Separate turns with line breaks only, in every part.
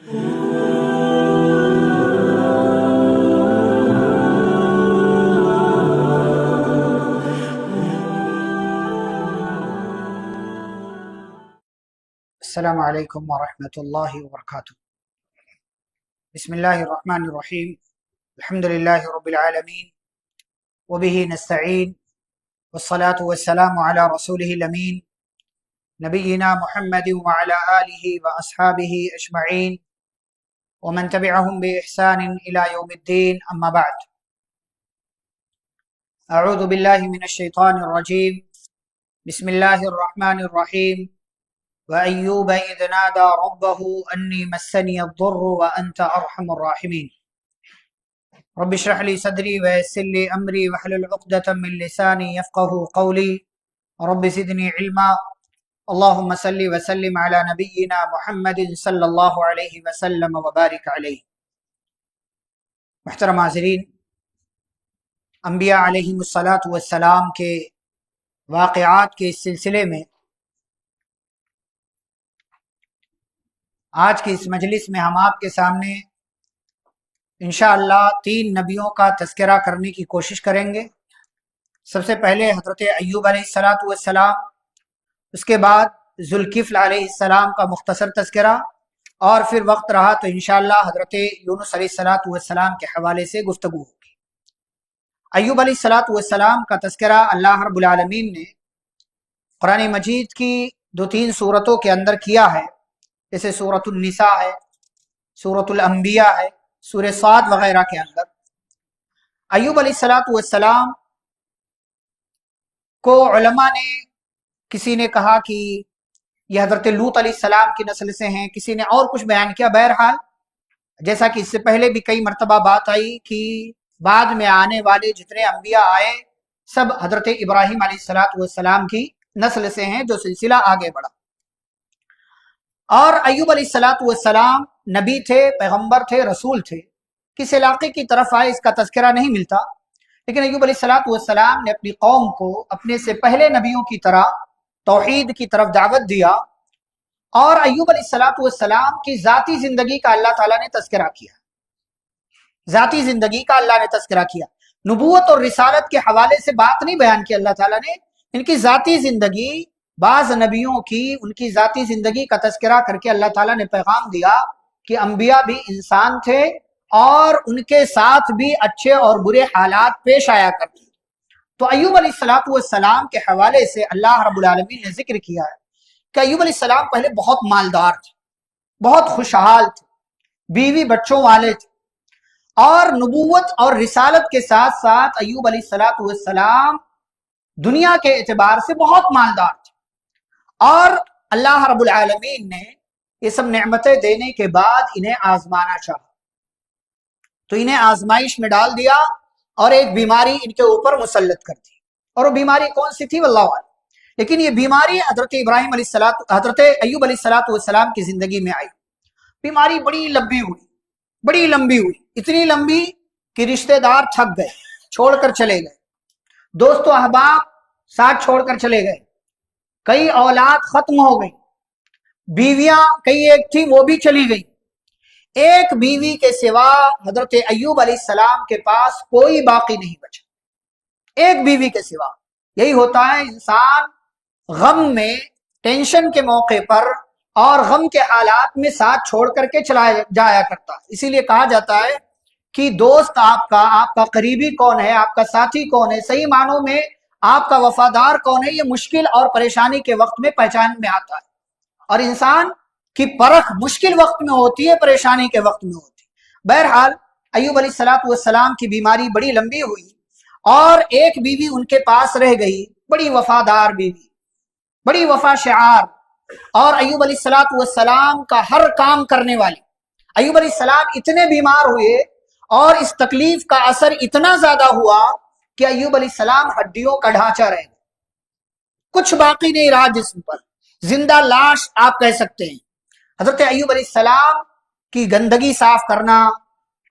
السلام علیکم ورحمۃ اللہ وبرکاتہ۔ بسم اللہ الرحمن الرحیم، الحمد للہ رب العالمین، وبہ نستعین، والصلاة والسلام علی رسولہ الامین، نبینا محمد وعلی آلہ واصحابہ اجمعین، ومن تبعہم بإحسان الی یوم الدین، اما بعد۔ اعوذ باللہ من الشیطان الرجیم، بسم اللہ الرحمن الرحیم۔ وَأَيُّوبَ إِذْ نَادَى رَبَّهُ أَنِّي مَسَّنِيَ الضُّرُّ وَأَنْتَ أَرْحَمُ الرَّاحِمِينَ رب اشرح لي صدري ويسر لي أمري واحلل عقدة من لساني يفقهوا قولي رب زدني علما اللهم صل وسلم على نبينا محمد صلی اللہ علیہ وسلم وبارک علیہ۔ محترم حاضرین، انبیاء علیہم السلام کے واقعات کے اس سلسلے میں آج کی اس مجلس میں ہم آپ کے سامنے انشاءاللہ 3 نبیوں کا تذکرہ کرنے کی کوشش کریں گے۔ سب سے پہلے حضرت ایوب علیہ السلام، اس کے بعد ذوالکفل علیہ السلام کا مختصر تذکرہ، اور پھر وقت رہا تو انشاءاللہ حضرت یونس علیہ السلام کے حوالے سے گفتگو ہوگی۔ ایوب علیہ السلام کا تذکرہ اللہ رب العالمین نے قرآن مجید کی 2-3 صورتوں کے اندر کیا ہے، جیسے سورۃ النساء ہے، سورۃ الانبیاء ہے، سورہ صاد وغیرہ کے اندر۔ ایوب علیہ السلام کو علماء نے، کسی نے کہا کہ یہ حضرت لوط علیہ السلام کی نسل سے ہیں، کسی نے اور کچھ بیان کیا۔ بہرحال جیسا کہ اس سے پہلے بھی کئی مرتبہ بات آئی کہ بعد میں آنے والے جتنے انبیاء آئے سب حضرت ابراہیم علیہ السلام کی نسل سے ہیں، جو سلسلہ آگے بڑھا۔ اور ایوب علیہ السلام نبی تھے، پیغمبر تھے، رسول تھے۔ کس علاقے کی طرف آئے اس کا تذکرہ نہیں ملتا، لیکن ایوب علیہ السلام نے اپنی قوم کو اپنے سے پہلے نبیوں کی طرح توحید کی طرف دعوت دیا، اور ایوب علیہ السلام کی ذاتی زندگی کا اللہ تعالیٰ نے تذکرہ کیا، ذاتی زندگی کا اللہ نے تذکرہ کیا۔ نبوت اور رسالت کے حوالے سے بات نہیں بیان کی اللہ تعالیٰ نے، ان کی ذاتی زندگی، بعض نبیوں کی ان کی ذاتی زندگی کا تذکرہ کر کے اللہ تعالیٰ نے پیغام دیا کہ انبیاء بھی انسان تھے اور ان کے ساتھ بھی اچھے اور برے حالات پیش آیا کرتے۔ تو ایوب علیہ السلام کے حوالے سے اللہ رب العالمین نے ذکر کیا ہے کہ ایوب علیہ السلام پہلے بہت مالدار تھے، بہت خوشحال تھے، بیوی بچوں والے تھے، اور نبوت اور رسالت کے ساتھ ساتھ ایوب علیہ السلام دنیا کے اعتبار سے بہت مالدار تھے، اور اللہ رب العالمین نے یہ سب نعمتیں دینے کے بعد انہیں آزمانا چاہا، تو انہیں آزمائش میں ڈال دیا اور ایک بیماری ان کے اوپر مسلط کر دی۔ اور وہ بیماری کون سی تھی واللہ اعلم، لیکن یہ بیماری حضرت حضرت ایوب علیہ السلام کی زندگی میں آئی۔ بیماری بڑی لمبی ہوئی، اتنی لمبی کہ رشتہ دار تھک گئے، چھوڑ کر چلے گئے، دوست و احباب ساتھ چھوڑ کر چلے گئے، کئی اولاد ختم ہو گئی، بیویاں کئی ایک تھی وہ بھی چلی گئی، ایک بیوی کے سوا حضرت ایوب علیہ السلام کے پاس کوئی باقی نہیں بچا، ایک بیوی کے سوا۔ یہی ہوتا ہے، انسان غم میں، ٹینشن کے موقع پر اور غم کے حالات میں ساتھ چھوڑ کر کے چلا جایا کرتا ہے۔ اسی لیے کہا جاتا ہے کہ دوست آپ کا قریبی کون ہے، آپ کا ساتھی کون ہے، صحیح معنوں میں آپ کا وفادار کون ہے، یہ مشکل اور پریشانی کے وقت میں پہچان میں آتا ہے، اور انسان کی پرکھ مشکل وقت میں ہوتی ہے، پریشانی کے وقت میں ہوتی ہے۔ بہرحال ایوب علیہ السلام کی بیماری بڑی لمبی ہوئی، اور ایک بیوی ان کے پاس رہ گئی، بڑی وفادار بیوی، بڑی وفا شعار، اور ایوب علیہ السلام کا ہر کام کرنے والی۔ ایوب علیہ السلام اتنے بیمار ہوئے اور اس تکلیف کا اثر اتنا زیادہ ہوا کہ ایوب علیہ السلام ہڈیوں کا ڈھانچہ رہ گئے، کچھ باقی نہیں رہا جسم پر، زندہ لاش آپ کہہ سکتے ہیں۔ حضرت ایوب علیہ السلام کی گندگی صاف کرنا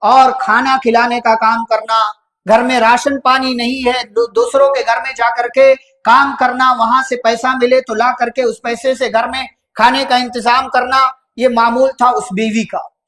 اور کھانا کھلانے کا کام کرنا، گھر میں راشن پانی نہیں ہے، دوسروں کے گھر میں جا کر کے کام کرنا، وہاں سے پیسہ ملے تو لا کر کے اس پیسے سے گھر میں کھانے کا انتظام کرنا، یہ معمول تھا اس بیوی کا۔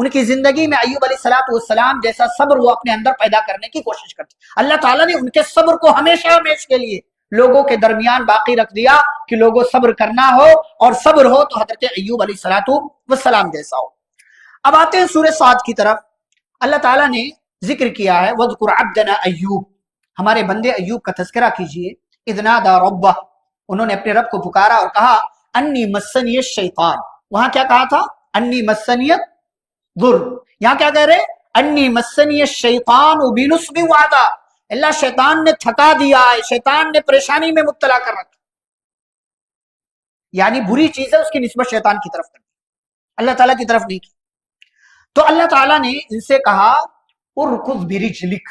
ان کی زندگی میں ایوب علیہ السلام جیسا صبر وہ اپنے اندر پیدا کرنے کی کوشش کرتے. اللہ تعالیٰ نے ان کے صبر کو ہمیشہ ہمیشہ کے لیے لوگوں کے درمیان باقی رکھ دیا کہ لوگوں صبر کرنا ہو اور صبر ہو تو حضرت ایوب علیہ السلام جیسا ہو. اب آتے ہیں سورہ صاد کی طرف. اللہ تعالیٰ نے ذکر کیا ہے وَاذْكُرْ عَبْدَنَا ایوب، ہمارے بندے ایوب کا تذکرہ کیجئے. اِذْ نَادَىٰ رَبَّهُ، انہوں نے اپنے رب کو پکارا اور کہا انی مسنی الشیطان. وہاں کیا کہا تھا؟ انی مسنی الضر. یہاں کیا کہہ رہے؟ انی مسنی الشیطان بنصب وعذاب. اللہ شیطان نے تھکا دیا ہے، شیطان نے پریشانی میں مبتلا کر رکھا، یعنی بری چیز ہے اس کی نسبت شیطان کی طرف کر دی، اللہ تعالیٰ کی طرف نہیں کی. تو اللہ تعالیٰ نے ان سے کہا ارکض برجلک،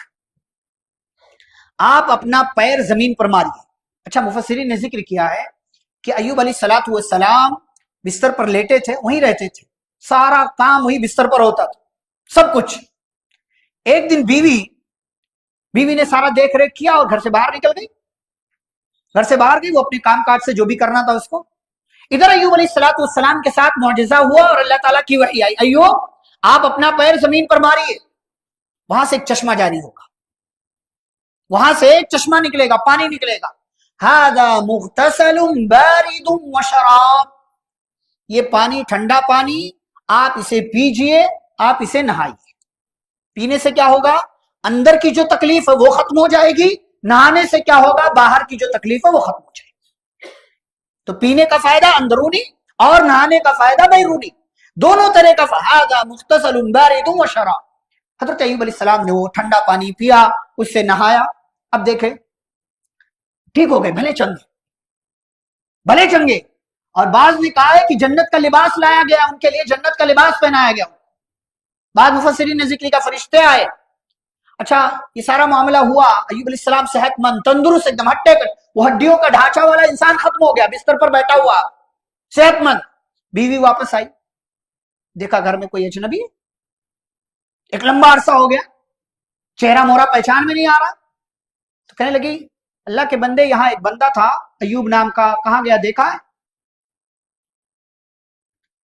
آپ اپنا پیر زمین پر ماریے. اچھا، مفسرین نے ذکر کیا ہے کہ ایوب علیہ السلام بستر پر لیٹے تھے، وہیں رہتے تھے، سارا کام وہی بستر پر ہوتا تھا، سب کچھ. ایک دن بیوی نے سارا دیکھ ریکھ کیا اور گھر سے باہر نکل گئی. گھر سے باہر گئی، وہ اپنے کام کاج سے جو بھی کرنا تھا اس کو. ادھر ایوب علیہ السلام کے ساتھ معجزہ ہوا اور اللہ تعالیٰ کی وحی آئی، ایوب آپ اپنا پیر زمین پر ماریے. وہاں سے ایک چشمہ جاری ہوگا، وہاں سے ایک چشمہ نکلے گا، پانی نکلے گا. ھذا مغتسل بارد وشراب، یہ پانی ٹھنڈا پانی، آپ اسے پیجئے، آپ اسے نہائیے. پینے سے کیا ہوگا؟ اندر کی جو تکلیف ہے وہ ختم ہو جائے گی. نہانے سے کیا ہوگا؟ باہر کی جو تکلیف ہے وہ ختم ہو جائے گی. تو پینے کا فائدہ اندرونی اور نہانے کا فائدہ بیرونی، دونوں طرح کا. ھذا مغتسل بارد وشراب. حضرت ایوب علیہ السلام نے وہ ٹھنڈا پانی پیا، اس سے نہایا. اب دیکھیں ٹھیک ہو گئے، بھلے چنگے. اور بعض نے کہا ہے کہ جنت کا لباس لایا گیا، ان کے لیے جنت کا لباس پہنایا گیا. بعض مفسرین نے ذکر کا فرشتے آئے. اچھا، یہ سارا معاملہ ہوا، ایوب علیہ السلام صحت مند، تندرست، ایک دم ہٹے کٹ، وہ ہڈیوں کا ڈھانچہ والا انسان ختم ہو گیا، بستر پر بیٹھا ہوا صحت مند. بیوی واپس آئی، دیکھا گھر میں کوئی اجنبی ہے. ایک لمبا عرصہ ہو گیا، چہرہ مورا پہچان میں نہیں آ رہا. تو کہنے لگی اللہ کے بندے، یہاں ایک بندہ تھا ایوب نام کا، کہاں گیا دیکھا ہے؟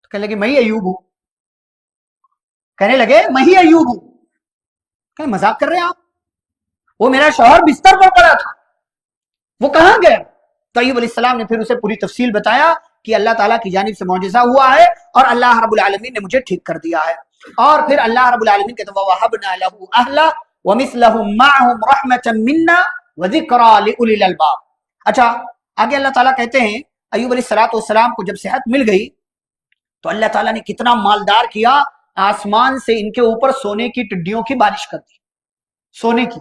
تو کہنے لگے میں ہی ایوب ہوں. کہنے لگے میں ہی ایوب ہوں. کہ مذاق کر رہے ہیں آپ؟ وہ میرا شوہر بستر پر پڑا تھا، وہ کہاں گیا؟ تو ایوب علیہ السلام نے پھر اسے پوری تفصیل بتایا کہ اللہ تعالیٰ کی جانب سے معجزہ ہوا ہے اور اللہ رب العالمین نے مجھے ٹھیک کر دیا ہے. اور پھر اللہ رب العالمین کہتے ہیں وَوَهَبْنَا لَهُ أَهْلَهُ وَمِثْلَهُمْ مَعَهُمْ رَحْمَةً مِنَّا وَذِكْرَىٰ لِأُولِي الْأَلْبَابِ. اچھا، آگے اللہ تعالیٰ کہتے ہیں ایوب علیہ السلام کو جب صحت مل گئی تو اللہ تعالیٰ نے کتنا مالدار کیا، آسمان سے ان کے اوپر سونے کی ٹڈیوں کی بارش کر دی، سونے کی،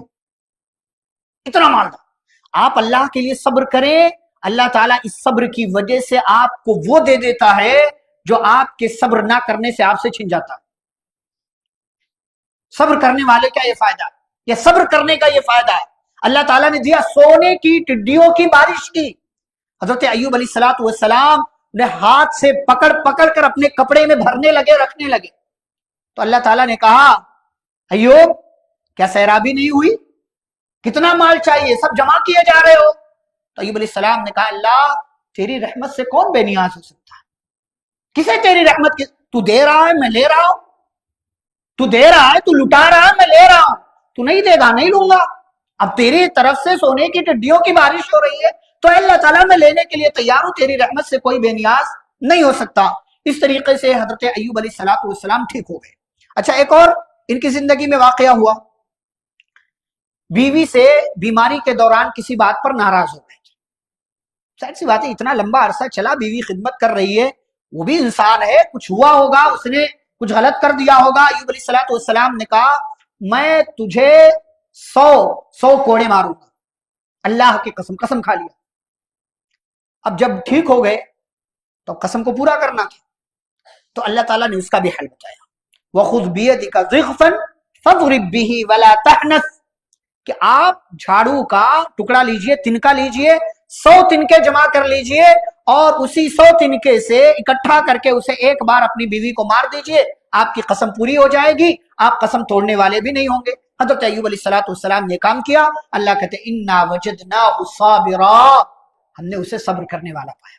اتنا مالدار. آپ اللہ کے لیے صبر کریں، اللہ تعالیٰ اس صبر کی وجہ سے آپ کو وہ دے دیتا ہے جو آپ کے صبر نہ کرنے سے آپ سے چھن جاتا ہے. صبر کرنے والے کا یہ فائدہ ہے، یہ صبر کرنے کا یہ فائدہ ہے. اللہ تعالیٰ نے دیا سونے کی ٹڈیوں کی بارش کی. حضرت ایوب علیہ السلام نے ہاتھ سے پکڑ پکڑ کر اپنے کپڑے میں بھرنے لگے، رکھنے لگے. تو اللہ تعالیٰ نے کہا ایوب کیا سیرابی نہیں ہوئی؟ کتنا مال چاہیے؟ سب جمع کیے جا رہے ہو. تو ایوب علیہ السلام نے کہا اللہ تیری رحمت سے کون بے نیاز ہو سکتا ہے؟ کسے تیری رحمت کی؟ تو دے رہا ہے میں لے رہا ہوں، تو دے رہا ہے تو لٹا رہا ہے میں لے رہا ہوں، تو نہیں دے گا نہیں لوں گا. اب تیری طرف سے سونے کی ٹڈیوں کی بارش ہو رہی ہے تو اللہ تعالیٰ میں لینے کے لیے تیار ہوں، تیری رحمت سے کوئی بے نیاز نہیں ہو سکتا. اس طریقے سے حضرت ایوب علیہ السلام ٹھیک ہو گئے. اچھا، ایک اور ان کی زندگی میں واقعہ ہوا. بیوی سے بیماری کے دوران کسی بات پر ناراض ہو گئے. ظاہر سی بات ہے، اتنا لمبا عرصہ چلا بیوی خدمت کر رہی ہے، وہ بھی انسان ہے، کچھ ہوا ہوگا، اس نے کچھ غلط کر دیا ہوگا. ایوب علیہ السلام نے کہا میں تجھے 100 کوڑے ماروں گا، اللہ کی قسم کھا لیا. اب جب ٹھیک ہو گئے تو قسم کو پورا کرنا تھا، تو اللہ تعالیٰ نے اس کا بھی حل بتایا. وَخُذْ بِيَدِكَ ضِغْفًا فَاضْرِب بِّهِ وَلَا تَحْنَثْ، کہ آپ جھاڑو کا ٹکڑا لیجئے، تنکا لیجئے، 100 تنکے جمع کر لیجئے اور اسی 100 تنکے سے اکٹھا کر کے اسے ایک بار اپنی بیوی کو مار دیجئے، آپ کی قسم پوری ہو جائے گی، آپ قسم توڑنے والے بھی نہیں ہوں گے. حضرت ایوب علیہ السلام نے کام کیا. اللہ کہتے اِنَّا وَجَدْنَاهُ صَابِرًا، ہم نے اسے صبر کرنے والا پایا.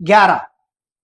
11।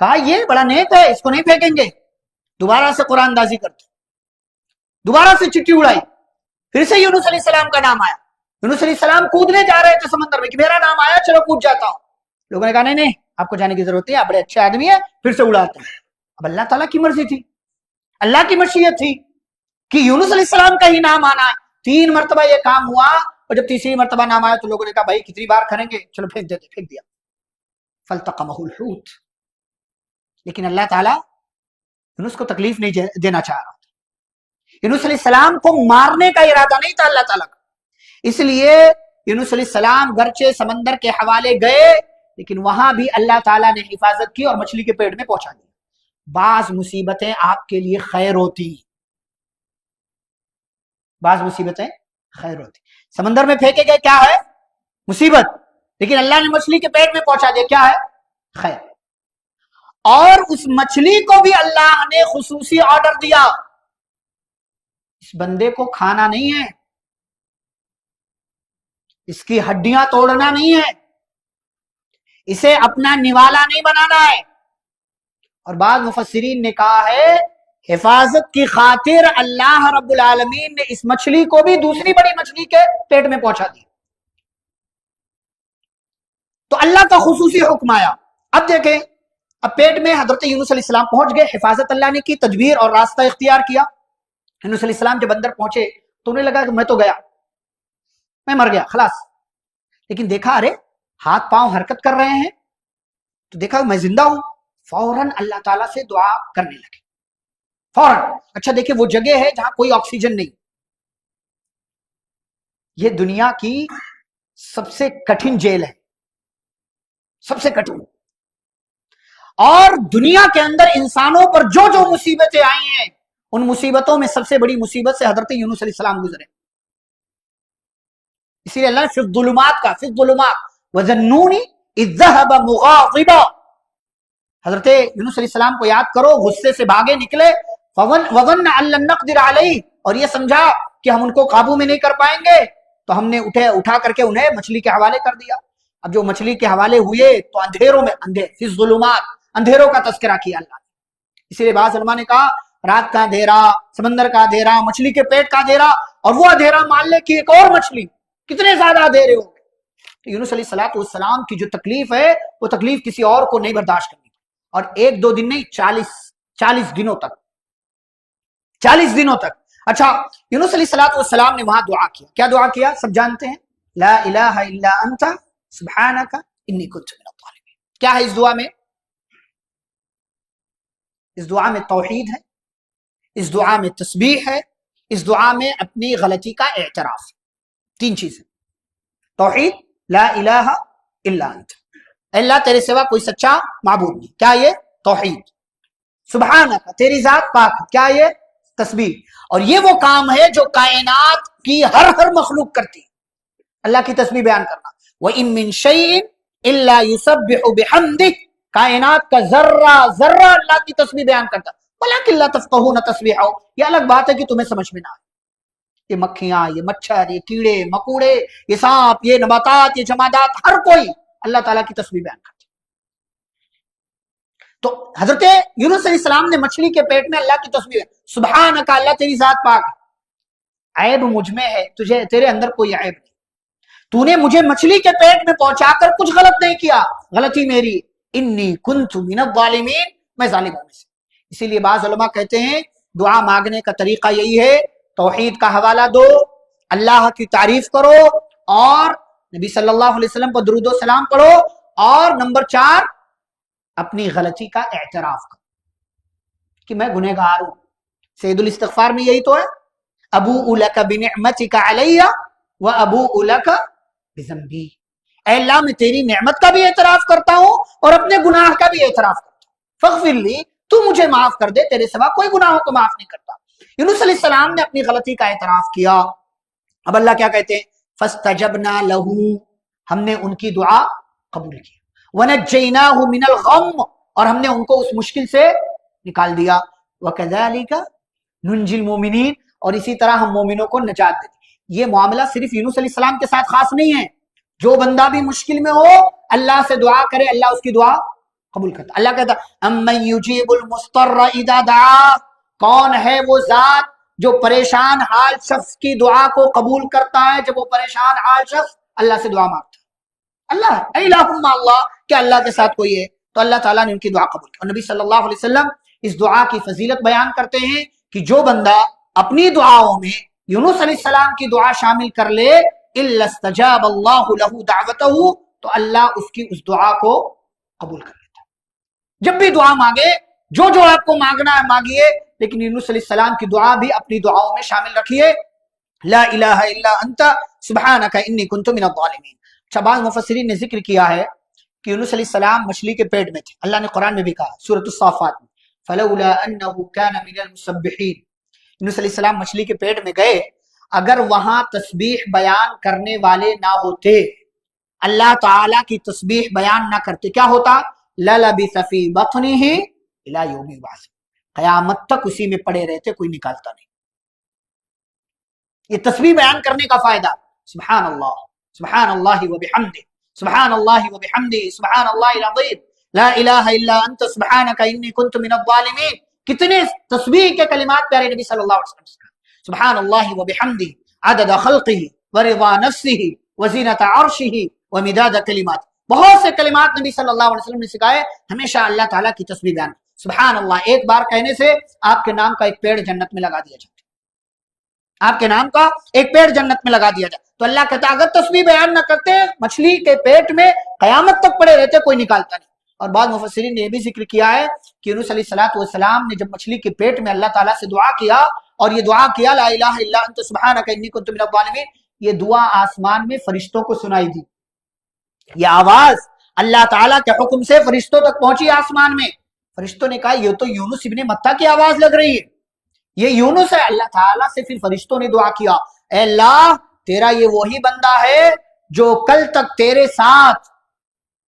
کہا یہ بڑا نیک ہے، اس کو نہیں پھینکیں گے. دوبارہ سے قرآن اندازی کرتے، دوبارہ سے چٹھی اڑائی، پھر سے یونس علیہ السلام کا نام آیا. یونس علیہ السلام کودنے جا رہے تھے سمندر میں کہ میرا نام آیا، چلو کود جاتا ہوں. لوگوں نے کہا نہیں نہیں، آپ کو جانے کی ضرورت نہیں، آپ بڑے اچھے آدمی ہیں. پھر سے اڑاتے ہیں. اب اللہ تعالیٰ کی مرضی تھی، اللہ کی مشیت تھی کہ یونس علیہ السلام کا ہی نام آنا ہے. 3 مرتبہ یہ کام ہوا، اور جب تیسری مرتبہ نام آیا تو لوگوں نے کہا بھائی کتنی بار کریں گے، چلو پھینک دیتے، پھینک دیا. فالتقمہ الحوت. لیکن اللہ تعالیٰ یونس کو تکلیف نہیں دینا چاہ رہا. یونس علیہ السلام کو مارنے کا ارادہ نہیں تھا اللہ تعالیٰ کا. اس لیے یونس علیہ السلام گرچہ سمندر کے حوالے گئے، لیکن وہاں بھی اللہ تعالیٰ نے حفاظت کی اور مچھلی کے پیٹ میں پہنچا دیا. بعض مصیبتیں آپ کے لیے خیر ہوتی، بعض مصیبتیں خیر ہوتی. سمندر میں پھینکے گئے کیا ہے؟ مصیبت. لیکن اللہ نے مچھلی کے پیٹ میں پہنچا دیا، کیا ہے؟ خیر. اور اس مچھلی کو بھی اللہ نے خصوصی آرڈر دیا، اس بندے کو کھانا نہیں ہے، اس کی ہڈیاں توڑنا نہیں ہے، اسے اپنا نوالا نہیں بنانا ہے. اور بعض مفسرین نے کہا ہے حفاظت کی خاطر اللہ رب العالمین نے اس مچھلی کو بھی دوسری بڑی مچھلی کے پیٹ میں پہنچا دی. تو اللہ کا خصوصی حکم آیا. اب دیکھیں، اب پیٹ میں حضرت یونس علیہ السلام پہنچ گئے، حفاظت اللہ نے کی، تدبیر اور راستہ اختیار کیا. یونس علیہ السلام جب اندر پہنچے تو انہیں لگا کہ میں تو گیا، میں مر گیا خلاص. لیکن دیکھا ارے ہاتھ پاؤں حرکت کر رہے ہیں، تو دیکھا میں زندہ ہوں. فوراً اللہ تعالیٰ سے دعا کرنے لگے، فوراً. اچھا دیکھیں، وہ جگہ ہے جہاں کوئی آکسیجن نہیں. یہ دنیا کی سب سے کٹھن جیل ہے، سب سے کٹھن. اور دنیا کے اندر انسانوں پر جو جو مصیبتیں آئی ہیں، ان مصیبتوں میں سب سے بڑی مصیبت سے حضرت یونس علیہ السلام گزرے. اسی لیے اللہ نے فی الظلمات کا، فی الظلمات وَظَنُّونِ إِذْ ذَهَبَ مُغَاضِبًا. حضرت یونس علیہ السلام کو یاد کرو، غصے سے بھاگے نکلے. وَظَنَّ أَن لَّن نَّقْدِرَ عَلَيْهِ، اور یہ سمجھا کہ ہم ان کو قابو میں نہیں کر پائیں گے، تو ہم نے اٹھا کر کے انہیں مچھلی کے حوالے کر دیا. اب جو مچھلی کے حوالے ہوئے تو اندھیروں میں، فی الظلمات، اندھیروں کا تذکرہ کیا اللہ نے. اسی لیے بعض علماء نے کہا رات کا اندھیرا، سمندر کا اندھیرا، مچھلی کے پیٹ کا اندھیرا، اور وہ اندھیرا مان لے کہ ایک اور مچھلی، کتنے زیادہ اندھیرے ہو گئے. تو یونس علیہ السلام کی جو تکلیف ہے، وہ تکلیف کسی اور کو نہیں برداشت کرنی. اور 1-2 دن نہیں، 40 دنوں تک، 40 دنوں تک. اچھا، یونس علیہ السلام نے وہاں دعا کیا. کیا دعا کیا؟ سب جانتے ہیں، لا الہ الا انت سبحانک انی کنت من الظالمین. کیا ہے اس دعا میں؟ اس دعا میں توحید ہے، اس دعا میں تسبیح ہے، اس دعا میں اپنی غلطی کا اعتراف. 3 چیزیں: توحید، لا الہ الا انت، اللہ تیرے سوا کوئی سچا معبود نہیں. کیا یہ؟ توحید. سبحانک، تیری ذات پاک. کیا یہ؟ تسبیح. اور یہ وہ کام ہے جو کائنات کی ہر مخلوق کرتی ہے، اللہ کی تسبیح بیان کرنا. وَإِن مِّن شَيْءٍ إِلَّا يُسَبِّحُ بِحَمْدِهِ، کائنات کا ذرہ ذرہ اللہ کی تسبیح بیان کرتا. وَلَٰكِن لَّا تَفْقَهُونَ تَسْبِيحَهُ، یہ الگ بات ہے کہ تمہیں سمجھ میں نہ آئے. یہ مکھیاں، یہ مچھر، یہ کیڑے مکوڑے، یہ سانپ، یہ نباتات، یہ جمادات، ہر کوئی اللہ تعالیٰ کی تسبیح بیان کرتا. تو حضرت یونس علیہ السلام نے مچھلی کے پیٹ میں اللہ کی تسبیح، سبحانک، اللہ تیری ذات پاک، عیب مجھ میں ہے، تجھے تیرے اندر کوئی عیب نہیں. تو نے مجھے مچھلی کے پیٹ میں پہنچا کر کچھ غلط نہیں کیا، غلطی میری. انی کنت من الظالمین، میں ظالموں میں سے. اسی لیے بعض علماء کہتے ہیں دعا مانگنے کا طریقہ یہی ہے، توحید کا حوالہ دو، اللہ کی تعریف کرو، اور نبی صلی اللہ علیہ وسلم کو درود و سلام پڑھو، اور نمبر 4 اپنی غلطی کا اعتراف کرو کہ میں گنہگار ہوں. سید الاستغفار میں یہی تو ہے، ابوء لک بنعمتک علی وابوء لک بذنبی. اے اللہ میں تیری نعمت کا بھی اعتراف کرتا ہوں اور اپنے گناہ کا بھی اعتراف کرتا ہوں. فاغفر لی، تو مجھے معاف کر دے، تیرے سوا کوئی گناہوں کو معاف نہیں کرتا. یونس علیہ السلام نے اپنی غلطی کا اعتراف کیا. اب اللہ کیا کہتے ہیں؟ فاستجبنا له، ہم نے ان کی دعا قبول کی. ونجیناہ من الغم، اور ہم نے ان کو اس مشکل سے نکال دیا. وکذالک ننجی المؤمنین، اور اسی طرح ہم مومنوں کو نجات دیتے. یہ معاملہ صرف یونس علیہ السلام کے ساتھ خاص نہیں ہے، جو بندہ بھی مشکل میں ہو اللہ سے دعا کرے، اللہ اس کی دعا قبول کرتا. اللہ کہتا امن یجیب المضطر اذا دعا، کون ہے وہ ذات جو پریشان حال شخص کی دعا کو قبول کرتا ہے جب وہ پریشان حال شخص اللہ سے دعا مانگتا ہے. اللہ الہم اللہ، کیا اللہ کے ساتھ کوئی ہے؟ تو اللہ تعالیٰ نے ان کی دعا قبول کی. اور نبی صلی اللہ علیہ وسلم اس دعا کی فضیلت بیان کرتے ہیں کہ جو بندہ اپنی دعاؤں میں یونس علیہ السلام کی دعا شامل کر لے الا استجاب اللہ لہ دعوتہ، تو اللہ اس کی اس دعا کو قبول کر لیتا ہے. جب بھی دعا مانگے، جو آپ کو مانگنا ہے مانگیے، لیکن یونس علیہ السلام کی دعا بھی اپنی دعاؤں میں شامل رکھیے. لا الہ الا انت سبحانک انی کنت من الظالمین. اچھا، بعض مفسرین نے ذکر کیا ہے کہ یونس علیہ السلام مچھلی کے پیٹ میں تھے. اللہ نے قرآن میں بھی کہا سورۃ الصافات میں فلولا انه كان من المسبحین. یونس علیہ السلام مچھلی کے پیٹ میں گئے، اگر وہاں تسبیح بیان کرنے والے نہ ہوتے، اللہ تعالیٰ کی تسبیح بیان نہ کرتے، کیا ہوتا؟ للبث فی بطنہ الی یوم یبعث، قیامت تک اسی میں پڑے رہتے، کوئی نکالتا نہیں. یہ تسبیح بیان کرنے کا فائدہ. سبحان اللہ وبحمدہ، سبحان اللہ وبحمدہ، سبحان اللہ العظیم، لا الہ الا انت سبحانک انی کنت من الظالمین. کتنے تسبیح کے کلمات پیارے نبی صلی اللہ علیہ وسلم نے سکھائے. سبحان اللہ وبحمدہ عدد خلقہ ورضا نفسہ وزینۃ عرشہ ومداد کلمات. بہت سے کلمات نبی صلی اللہ علیہ وسلم نے سکھائے. ہمیشہ اللہ تعالیٰ کی تسبیح بیان. سبحان اللہ ایک بار کہنے سے آپ کے نام کا ایک پیڑ جنت میں لگا دیا جاتا ہے، آپ کے نام کا ایک پیڑ جنت میں لگا دیا جاتا. تو اللہ کہتا اگر تسبیح بیان نہ کرتے، مچھلی کے پیٹ میں قیامت تک پڑے رہتے، کوئی نکالتا نہیں. اور بعض مفسرین نے یہ بھی ذکر کیا ہے کہ یونس علیہ السلام نے جب مچھلی کے پیٹ میں اللہ تعالیٰ سے دعا کیا اور یہ دعا کیا لا الہ الا انت سبحانک انی کنت من الظالمین، یہ دعا آسمان میں فرشتوں کو سنائی دی. یہ آواز اللہ تعالیٰ کے حکم سے فرشتوں تک پہنچی آسمان میں. فرشتوں نے کہا یہ تو یونس ابن متہ کی آواز لگ رہی ہے، یہ یونس ہے. اللہ تعالیٰ سے پھر فرشتوں نے دعا کیا اے اللہ تیرا یہ وہی بندہ ہے جو کل تک تیرے ساتھ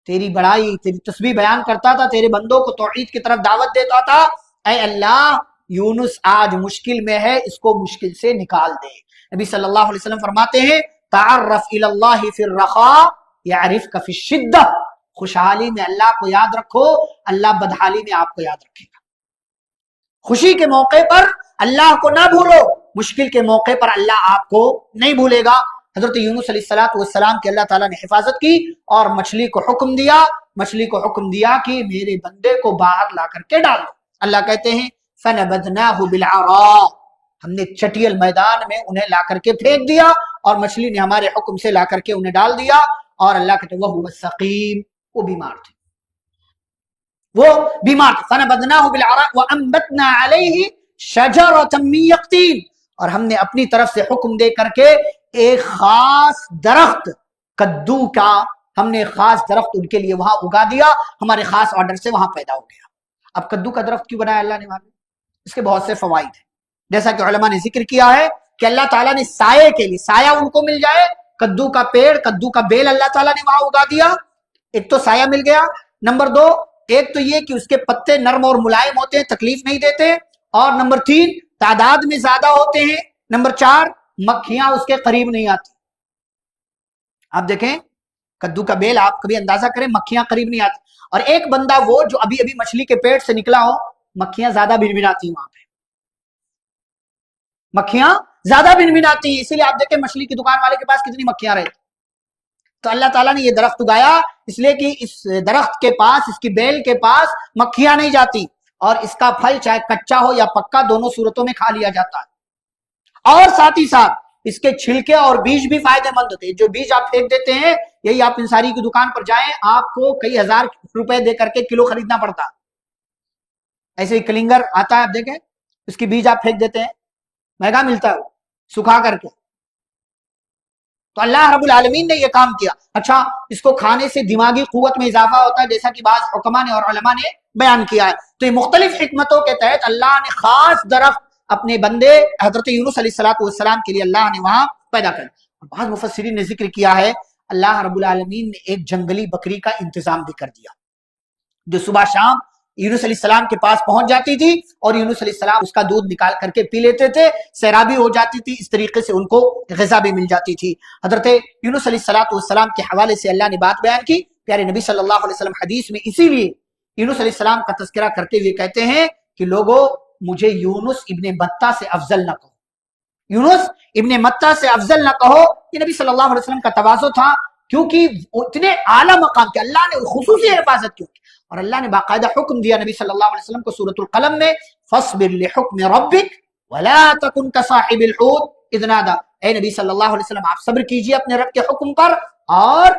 تیری بڑائی، تیری تسبیح بیان کرتا تھا، تیرے بندوں کو توحید کی طرف دعوت دیتا تھا. اے اللہ یونس آج مشکل میں ہے، اس کو مشکل سے نکال دے. نبی صلی اللہ علیہ وسلم فرماتے ہیں تعرف الی اللہ فی الرخاء یعرفک فی الشدہ. خوشحالی میں اللہ کو یاد رکھو، اللہ بدحالی میں آپ کو یاد رکھے گا. خوشی کے موقع پر اللہ کو نہ بھولو، مشکل کے موقع پر اللہ آپ کو نہیں بھولے گا. حضرت یونس علیہ السلام کی اللہ تعالیٰ نے حفاظت کی اور مچھلی کو حکم دیا کہ میرے بندے کو باہر لا کر کے ڈال دو. اللہ کہتے ہیں فَنَبَذْنَاهُ بِالْعَرَاءِ، ہم نے چٹیل میدان میں انہیں لا کر کے پھینک دیا اور مچھلی نے ہمارے حکم سے لا کر کے انہیں ڈال دیا. اور اللہ کہتے ہیں وَهُوَ السَّقِيمُ، وہ بیمار تھے، فَنَبَذْنَاهُ بِالْعَرَاءِ وَأَنبَتْنَا عَلَيْهِ شَجَرَةً مِّن يَقْطِينٍ، اور ہم نے اپنی طرف سے حکم دے کر کے ایک خاص درخت کدو کا، ہم نے خاص درخت ان کے لیے وہاں اگا دیا، ہمارے خاص آرڈر سے وہاں پیدا ہو گیا. اب کدو کا درخت کیوں بنایا اللہ نے وہاں؟ اس کے بہت سے فوائد ہیں، جیسا کہ علماء نے ذکر کیا ہے کہ اللہ تعالیٰ نے سائے کے لیے، سایہ ان کو مل جائے، کدو کا پیڑ، کدو کا بیل اللہ تعالیٰ نے وہاں اگا دیا. ایک تو سایہ مل گیا، نمبر 2 ایک تو یہ کہ اس کے پتے نرم اور ملائم ہوتے ہیں، تکلیف نہیں دیتے، اور نمبر 3 تعداد میں زیادہ ہوتے ہیں، نمبر 4 مکھیاں اس کے قریب نہیں آتی. آپ دیکھیں کدو کا بیل، آپ کبھی اندازہ کریں، مکھیاں قریب نہیں آتی. اور ایک بندہ وہ جو ابھی مچھلی کے پیٹ سے نکلا ہو، مکھیاں زیادہ بھنبھناتی ہیں وہاں پہ، مکھیاں زیادہ بھنبھناتی ہیں. اسی لیے آپ دیکھیں مچھلی کی دکان والے کے پاس کتنی مکھیاں رہتی. تو اللہ تعالیٰ نے یہ درخت اگایا اس لیے کہ اس درخت کے پاس، اس کی بیل کے پاس مکھیاں نہیں جاتی، اور اس کا پھل چاہے کچا ہو یا پکا دونوں صورتوں میں کھا لیا جاتا ہے. اور ساتھ ہی ساتھ اس کے چھلکے اور بیج بھی فائدہ مند ہوتے ہیں. جو بیج آپ پھینک دیتے ہیں، یہی آپ انصاری کی دکان پر جائیں، آپ کو کئی ہزار روپے دے کر کے کلو خریدنا پڑتا. ایسے ہی کلنگر آتا ہے، آپ دیکھیں اس کی بیج آپ پھینک دیتے ہیں، مہنگا ملتا ہے وہ سکھا کر کے. تو اللہ رب العالمین نے یہ کام کیا. اچھا، اس کو کھانے سے دماغی قوت میں اضافہ ہوتا ہے، جیسا کہ بعض حکماء نے اور علماء نے بیان کیا ہے. تو یہ مختلف حکمتوں کے تحت اللہ نے خاص درخت اپنے بندے حضرت یونس علیہ السلام کے لیے اللہ نے وہاں پیدا کر. بعض مفسرین نے ذکر کیا ہے اللہ رب العالمین نے ایک جنگلی بکری کا انتظام بھی کر دیا، جو صبح شام یونس علیہ السلام کے پاس پہنچ جاتی تھی اور یونس علیہ السلام اس کا دودھ نکال کر کے پی لیتے تھے، سیرابی ہو جاتی تھی، اس طریقے سے ان کو غذا بھی مل جاتی تھی. حضرت یونس علیہ السلام کے حوالے سے اللہ نے بات بیان کی. پیارے نبی صلی اللہ علیہ وسلم حدیث میں اسی لیے یونس علیہ السلام کا تذکرہ کرتے ہوئے کہتے ہیں کہ لوگوں مجھے یونس ابن متہ سے افضل نہ کہو، یونس ابن متہ سے افضل نہ کہو۔ یہ نبی صلی اللہ علیہ وسلم کا تواضع تھا، کیونکہ اتنے اعلیٰ مقام کے اللہ نے خصوصی حفاظت کی اور اللہ نے باقاعدہ حکم دیا نبی صلی اللہ علیہ وسلم کو سورۃ القلم میں، فاصبر لحکم ربک ولا تکن کصاحب الحوت اذ نادى، اے نبی صلی اللہ علیہ وسلم آپ صبر کیجئے اپنے رب کے حکم پر، اور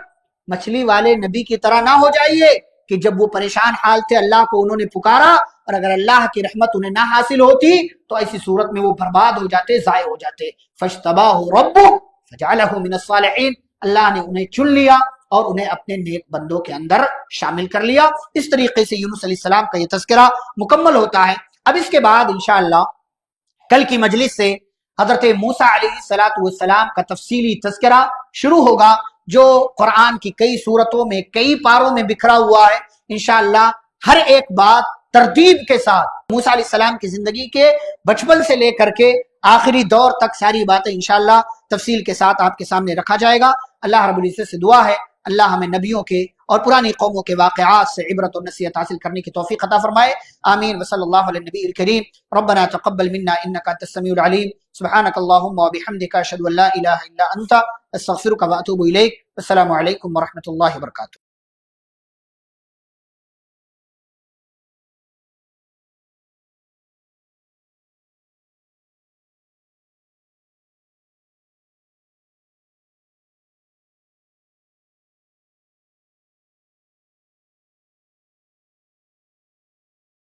مچھلی والے نبی کی طرح نہ ہو جائیے کہ جب وہ پریشان حال تھے اللہ کو انہوں نے پکارا، اور اگر اللہ کی رحمت انہیں نہ حاصل ہوتی تو ایسی صورت میں وہ برباد ہو جاتے، ضائع ہو جاتے۔ فاجتباہ ربہ فجعلہ من الصالحین، اللہ نے انہیں چن لیا اور انہیں اپنے نیک بندوں کے اندر شامل کر لیا۔ اس طریقے سے یونس علیہ السلام کا یہ تذکرہ مکمل ہوتا ہے۔ اب اس کے بعد انشاءاللہ کل کی مجلس سے حضرت موسیٰ علیہ السلام کا تفصیلی تذکرہ شروع ہوگا، جو قرآن کی کئی صورتوں میں کئی پاروں میں بکھرا ہوا ہے۔ انشاءاللہ ہر ایک بات ترتیب کے ساتھ موسیٰ علیہ السلام کی زندگی کے بچپن سے لے کر کے آخری دور تک ساری باتیں انشاءاللہ تفصیل کے ساتھ آپ کے سامنے رکھا جائے گا۔ اللہ رب العزت سے دعا ہے اللہ ہمیں نبیوں کے اور پرانی قوموں کے واقعات سے عبرت اور نصیحت حاصل کرنے کی توفیق عطا فرمائے، آمین۔ وصلی اللہ علی النبی الکریم، ربنا تقبل منا انک انت السمیع العلیم، سبحانک اللہم وبحمدک، اشہد ان لا الہ الا انت، استغفرک واتوب الیک۔ السلام علیکم ورحمۃ اللہ وبرکاتہ۔